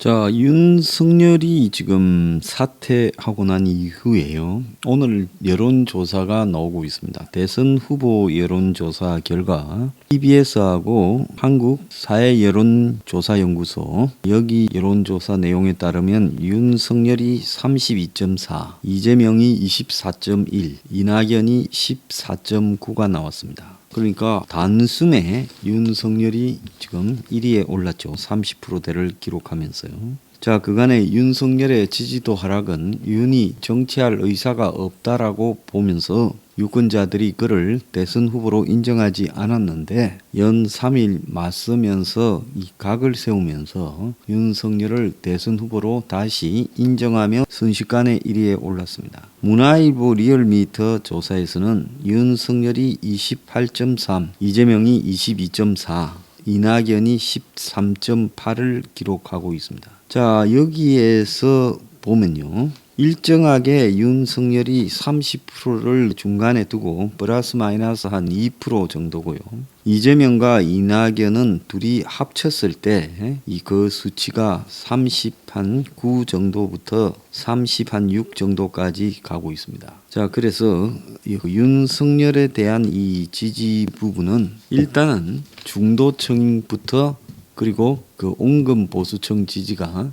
자, 윤석열이 지금 사퇴하고 난 이후에요. 오늘 여론조사가 나오고 있습니다. 대선 후보 여론조사 결과 TBS하고 한국사회여론조사연구소 여기 여론조사 내용에 따르면 윤석열이 32.4, 이재명이 24.1, 이낙연이 14.9가 나왔습니다. 그러니까 단숨에 윤석열이 지금 1위에 올랐죠. 30%대를 기록하면서요. 자, 그간의 윤석열의 지지도 하락은 윤이 정치할 의사가 없다라고 보면서 유권자들이 그를 대선 후보로 인정하지 않았는데 연 3일 맞서면서 이 각을 세우면서 윤석열을 대선 후보로 다시 인정하며 순식간에 1위에 올랐습니다. 문화일보 리얼미터 조사에서는 윤석열이 28.3, 이재명이 22.4, 이낙연이 13.8을 기록하고 있습니다. 자, 여기에서 보면요. 일정하게 윤석열이 30%를 중간에 두고 플러스 마이너스 한 2% 정도고요. 이재명과 이낙연은 둘이 합쳤을 때 그 수치가 30한9 정도부터 30한6 정도까지 가고 있습니다. 자, 그래서 윤석열에 대한 이 지지 부분은 일단은 중도층부터 그리고 그 온금 보수층 지지가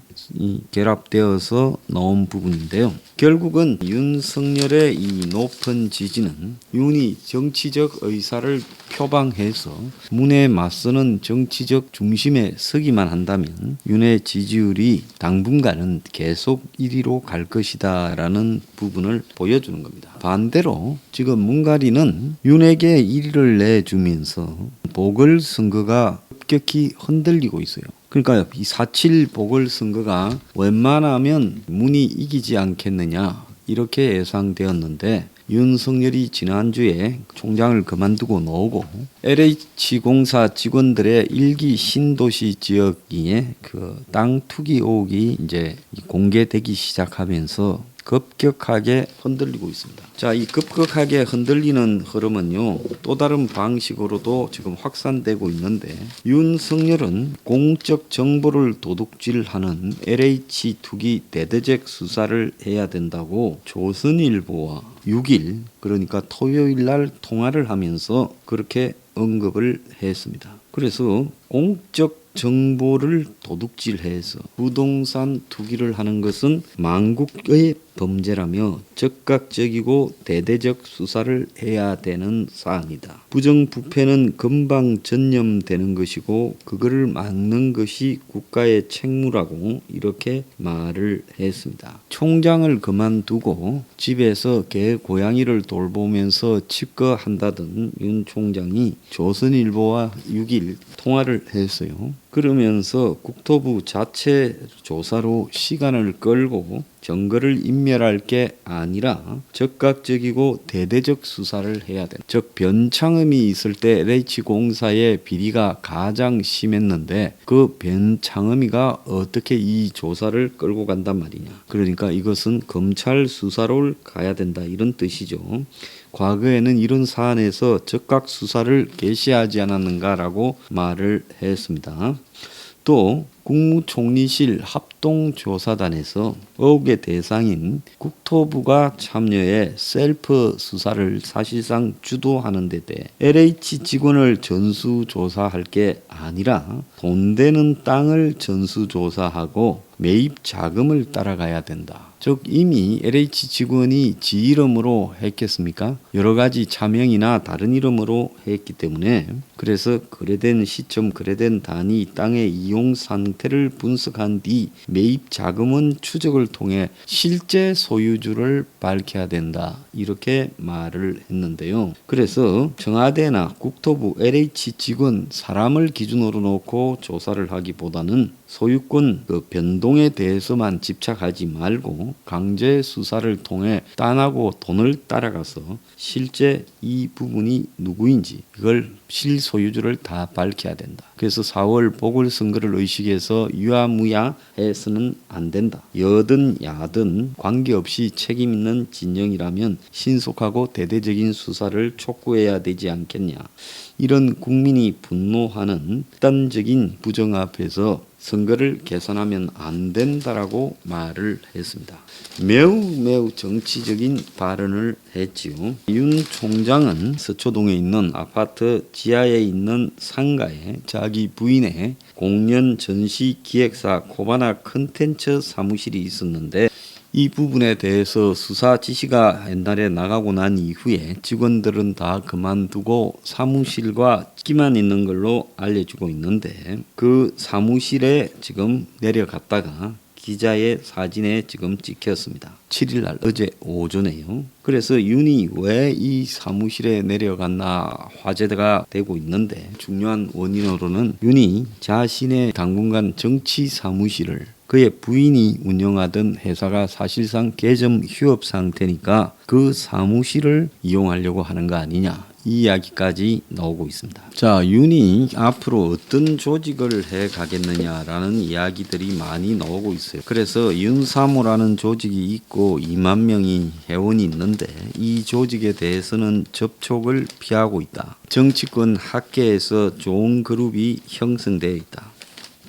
결합되어서 나온 부분인데요. 결국은 윤석열의 이 높은 지지는 윤이 정치적 의사를 표방해서 문에 맞서는 정치적 중심에 서기만 한다면 윤의 지지율이 당분간은 계속 1위로 갈 것이다라는 부분을 보여주는 겁니다. 반대로 지금 문가리는 윤에게 1위를 내주면서 보궐선거가 급격히 흔들리고 있어요. 그러니까 이 4.7 보궐선거가 웬만하면 문이 이기지 않겠느냐 이렇게 예상되었는데 윤석열이 지난주에 총장을 그만두고 나오고 LH공사 직원들의 일기 신도시 지역에 그 땅 투기 의혹이 이제 공개되기 시작하면서 급격하게 흔들리고 있습니다. 자, 이 급격하게 흔들리는 흐름은요, 또 다른 방식으로도 지금 확산되고 있는데 윤석열은 공적 정보를 도둑질하는 LH 투기 대대적 수사를 해야 된다고 조선일보와 6일 그러니까 토요일 날 통화를 하면서 그렇게 언급을 했습니다. 그래서 공적 정보를 도둑질해서 부동산 투기를 하는 것은 망국의 범죄라며 즉각적이고 대대적 수사를 해야 되는 사안이다. 부정부패는 금방 전념되는 것이고 그거를 막는 것이 국가의 책무라고 이렇게 말을 했습니다. 총장을 그만두고 집에서 개 고양이를 돌보면서 치과한다던 윤 총장이 조선일보와 6일 통화를 했어요. 그러면서 국토부 자체 조사로 시간을 끌고 증거를 인멸할 게 아니라 즉각적이고 대대적 수사를 해야 된다. 즉 변창흠이 있을 때 LH공사의 비리가 가장 심했는데 그 변창흠이가 어떻게 이 조사를 끌고 간단 말이냐. 그러니까 이것은 검찰 수사로 가야 된다 이런 뜻이죠. 과거에는 이런 사안에서 즉각 수사를 개시하지 않았는가라고 말을 했습니다. 또 국무총리실 합동조사단에서 의혹의 대상인 국토부가 참여해 셀프 수사를 사실상 주도하는 데 대해 LH 직원을 전수조사할 게 아니라 돈 되는 땅을 전수조사하고 매입 자금을 따라가야 된다. 즉 이미 LH 직원이 지 이름으로 했겠습니까? 여러 가지 차명이나 다른 이름으로 했기 때문에 그래서 거래된 시점, 거래된 단위, 땅의 이용 상태를 분석한 뒤 매입 자금은 추적을 통해 실제 소유주를 밝혀야 된다. 이렇게 말을 했는데요. 그래서 청와대나 국토부, LH 직원 사람을 기준으로 놓고 조사를 하기보다는 소유권 그 변동에 대해서만 집착하지 말고 강제 수사를 통해 땅하고 돈을 따라가서 실제 이 부분이 누구인지 그걸 실소유주를 다 밝혀야 된다. 그래서 4월 보궐선거를 의식해서 유야무야 해서는 안 된다. 여든 야든 관계없이 책임 있는 진영이라면 신속하고 대대적인 수사를 촉구해야 되지 않겠냐. 이런 국민이 분노하는 극단적인 부정 앞에서 선거를 개선하면 안 된다라고 말을 했습니다. 매우 정치적인 발언을 했지요. 윤 총장은 서초동에 있는 아파트 지하에 있는 상가에 자기 부인의 공연 전시 기획사 코바나 컨텐츠 사무실이 있었는데 이 부분에 대해서 수사 지시가 옛날에 나가고 난 이후에 직원들은 다 그만두고 사무실과 끼만 있는 걸로 알려지고 있는데 그 사무실에 지금 내려갔다가 기자의 사진에 지금 찍혔습니다. 7일 날 어제 오전에요. 그래서 윤이 왜 이 사무실에 내려갔나 화제가 되고 있는데 중요한 원인으로는 윤이 자신의 당분간 정치 사무실을 그의 부인이 운영하던 회사가 사실상 개점 휴업 상태니까 그 사무실을 이용하려고 하는 거 아니냐. 이 이야기까지 나오고 있습니다. 자, 윤이 앞으로 어떤 조직을 해 가겠느냐라는 이야기들이 많이 나오고 있어요. 그래서 윤사모라는 조직이 있고 2만 명이 회원이 있는데 이 조직에 대해서는 접촉을 피하고 있다. 정치권 학계에서 좋은 그룹이 형성되어 있다.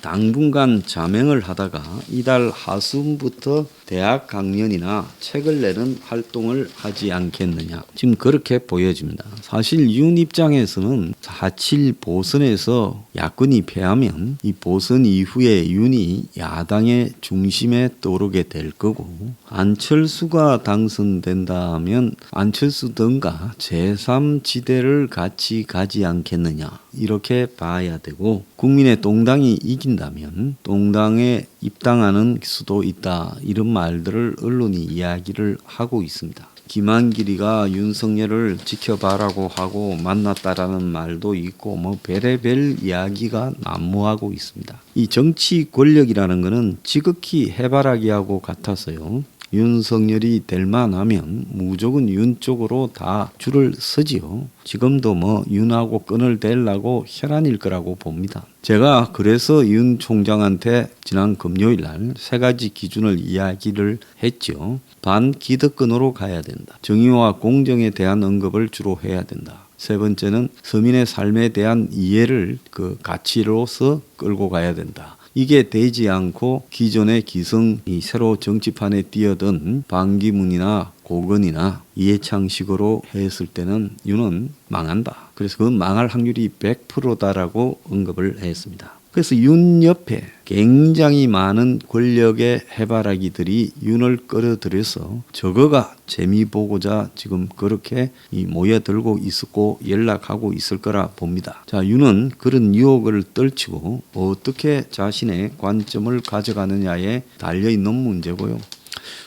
당분간 자명을 하다가 이달 하순부터 대학 강연이나 책을 내는 활동을 하지 않겠느냐. 지금 그렇게 보여집니다. 사실 윤 입장에서는 4.7 보선에서 야권이 패하면 이 보선 이후에 윤이 야당의 중심에 떠오르게 될 거고 안철수가 당선된다면 안철수 등과 제3지대를 같이 가지 않겠느냐. 이렇게 봐야 되고 국민의 동당이 이긴다면 동당에 입당하는 수도 있다. 이런 말들을 언론이 이야기를 하고 있습니다. 김한길이가 윤석열을 지켜봐라고 하고 만났다라는 말도 있고 뭐 별의별 이야기가 난무하고 있습니다. 이 정치 권력이라는 것은 지극히 해바라기하고 같아서요. 윤석열이 될 만하면 무조건 윤 쪽으로 다 줄을 서지요. 지금도 뭐 윤하고 끈을 댈라고 혈안일 거라고 봅니다. 제가 그래서 윤 총장한테 지난 금요일 날 3가지 기준을 이야기를 했죠. 반기득권으로 가야 된다. 정의와 공정에 대한 언급을 주로 해야 된다. 3번째는 서민의 삶에 대한 이해를 그 가치로서 끌고 가야 된다. 이게 되지 않고 기존의 기성이 새로 정치판에 뛰어든 반기문이나 고건이나 이해창식으로 했을 때는 윤은 망한다. 그래서 그 망할 확률이 100%다라고 언급을 했습니다. 그래서 윤 옆에 굉장히 많은 권력의 해바라기들이 윤을 끌어들여서 저거가 재미 보고자 지금 그렇게 모여들고 있었고 연락하고 있을 거라 봅니다. 자, 윤은 그런 유혹을 떨치고 어떻게 자신의 관점을 가져가느냐에 달려있는 문제고요.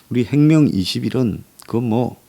우리 행명 21은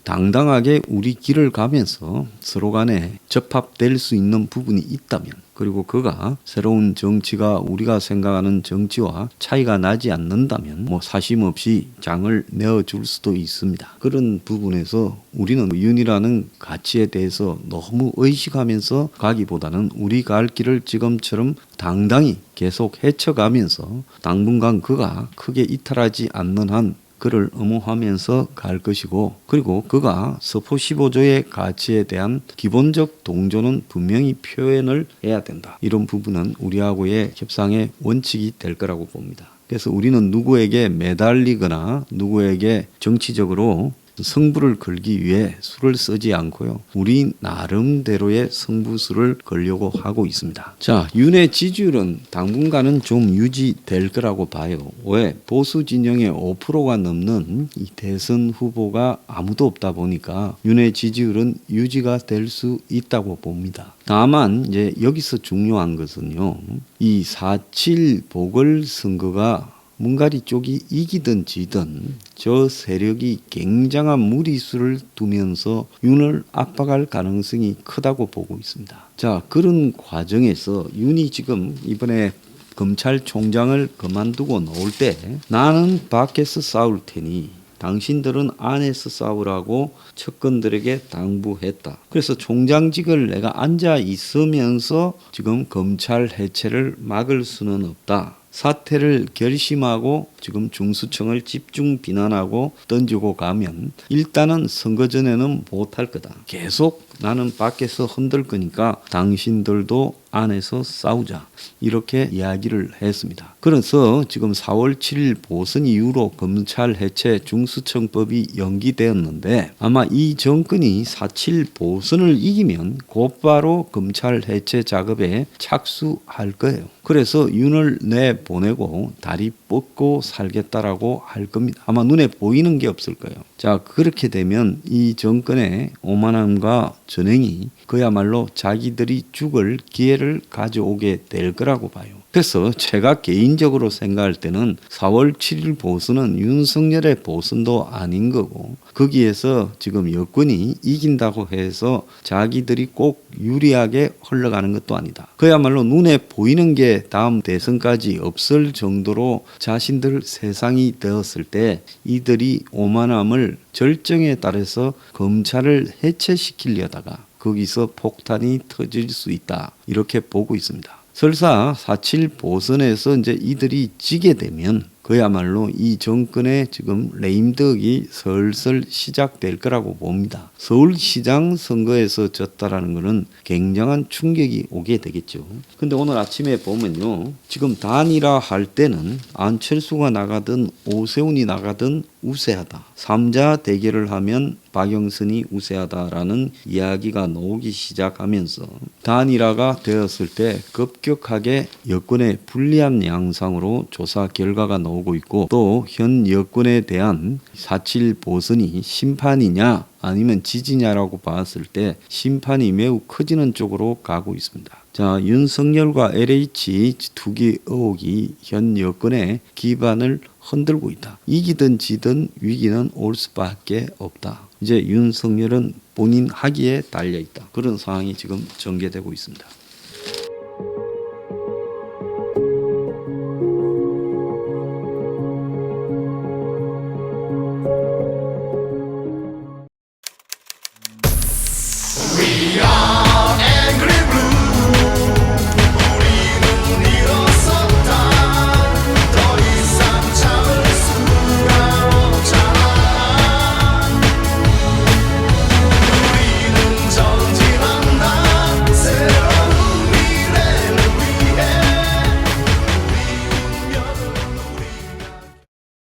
당당하게 우리 길을 가면서 서로 간에 접합될 수 있는 부분이 있다면 그리고 그가 새로운 정치가 우리가 생각하는 정치와 차이가 나지 않는다면 사심 없이 장을 내어줄 수도 있습니다. 그런 부분에서 우리는 윤이라는 가치에 대해서 너무 의식하면서 가기보다는 우리 갈 길을 지금처럼 당당히 계속 헤쳐가면서 당분간 그가 크게 이탈하지 않는 한 그를 엄호하면서 갈 것이고 그리고 그가 서포 15조의 가치에 대한 기본적 동조는 분명히 표현을 해야 된다. 이런 부분은 우리하고의 협상의 원칙이 될 거라고 봅니다. 그래서 우리는 누구에게 매달리거나 누구에게 정치적으로 승부를 걸기 위해 수를 쓰지 않고요. 우리 나름대로의 승부수를 걸려고 하고 있습니다. 자, 윤의 지지율은 당분간은 좀 유지될 거라고 봐요. 왜? 보수 진영의 5%가 넘는 이 대선 후보가 아무도 없다 보니까 윤의 지지율은 유지가 될 수 있다고 봅니다. 다만 이제 여기서 중요한 것은요. 이 4.7 보궐선거가 문가리 쪽이 이기든 지든 저 세력이 굉장한 무리수를 두면서 윤을 압박할 가능성이 크다고 보고 있습니다. 자, 그런 과정에서 윤이 지금 이번에 검찰총장을 그만두고 나올 때 나는 밖에서 싸울 테니 당신들은 안에서 싸우라고 측근들에게 당부했다. 그래서 총장직을 내가 앉아 있으면서 지금 검찰 해체를 막을 수는 없다. 사퇴를 결심하고 지금 중수청을 집중 비난하고 던지고 가면 일단은 선거 전에는 못할 거다. 계속 나는 밖에서 흔들 거니까 당신들도 안에서 싸우자 이렇게 이야기를 했습니다. 그래서 지금 4월 7일 보선 이후로 검찰 해체 중수청법이 연기되었는데 아마 이 정권이 4.7 보선을 이기면 곧바로 검찰 해체 작업에 착수할 거예요. 그래서 윤을 내보내고 다리 뻗고 살겠다라고 할 겁니다. 아마 눈에 보이는 게 없을 거예요. 자, 그렇게 되면 이 정권의 오만함과 전횡이 그야말로 자기들이 죽을 기회를 가져오게 될 거라고 봐요. 그래서 제가 개인적으로 생각할 때는 4월 7일 보선은 윤석열의 보선도 아닌 거고 거기에서 지금 여권이 이긴다고 해서 자기들이 꼭 유리하게 흘러가는 것도 아니다. 그야말로 눈에 보이는 게 다음 대선까지 없을 정도로 자신들 세상이 되었을 때 이들이 오만함을 절정에 따라서 검찰을 해체시키려다가 거기서 폭탄이 터질 수 있다. 이렇게 보고 있습니다. 설사 4.7 보선에서 이제 이들이 지게 되면 그야말로 이 정권의 지금 레임덕이 슬슬 시작될 거라고 봅니다. 서울시장 선거에서 졌다라는 것은 굉장한 충격이 오게 되겠죠. 근데 오늘 아침에 보면요. 지금 단일화 할 때는 안철수가 나가든 오세훈이 나가든 우세하다. 3자 대결을 하면 박영선이 우세하다라는 이야기가 나오기 시작하면서 단일화가 되었을 때 급격하게 여권의 불리한 양상으로 조사 결과가 나오고 있고 또 현 여권에 대한 4.7 보선이 심판이냐 아니면 지지냐라고 봤을 때 심판이 매우 커지는 쪽으로 가고 있습니다. 자, 윤석열과 LH 투기 의혹이 현 여권의 기반을 흔들고 있다. 이기든 지든 위기는 올 수밖에 없다. 이제 윤석열은 본인 하기에 달려 있다. 그런 상황이 지금 전개되고 있습니다.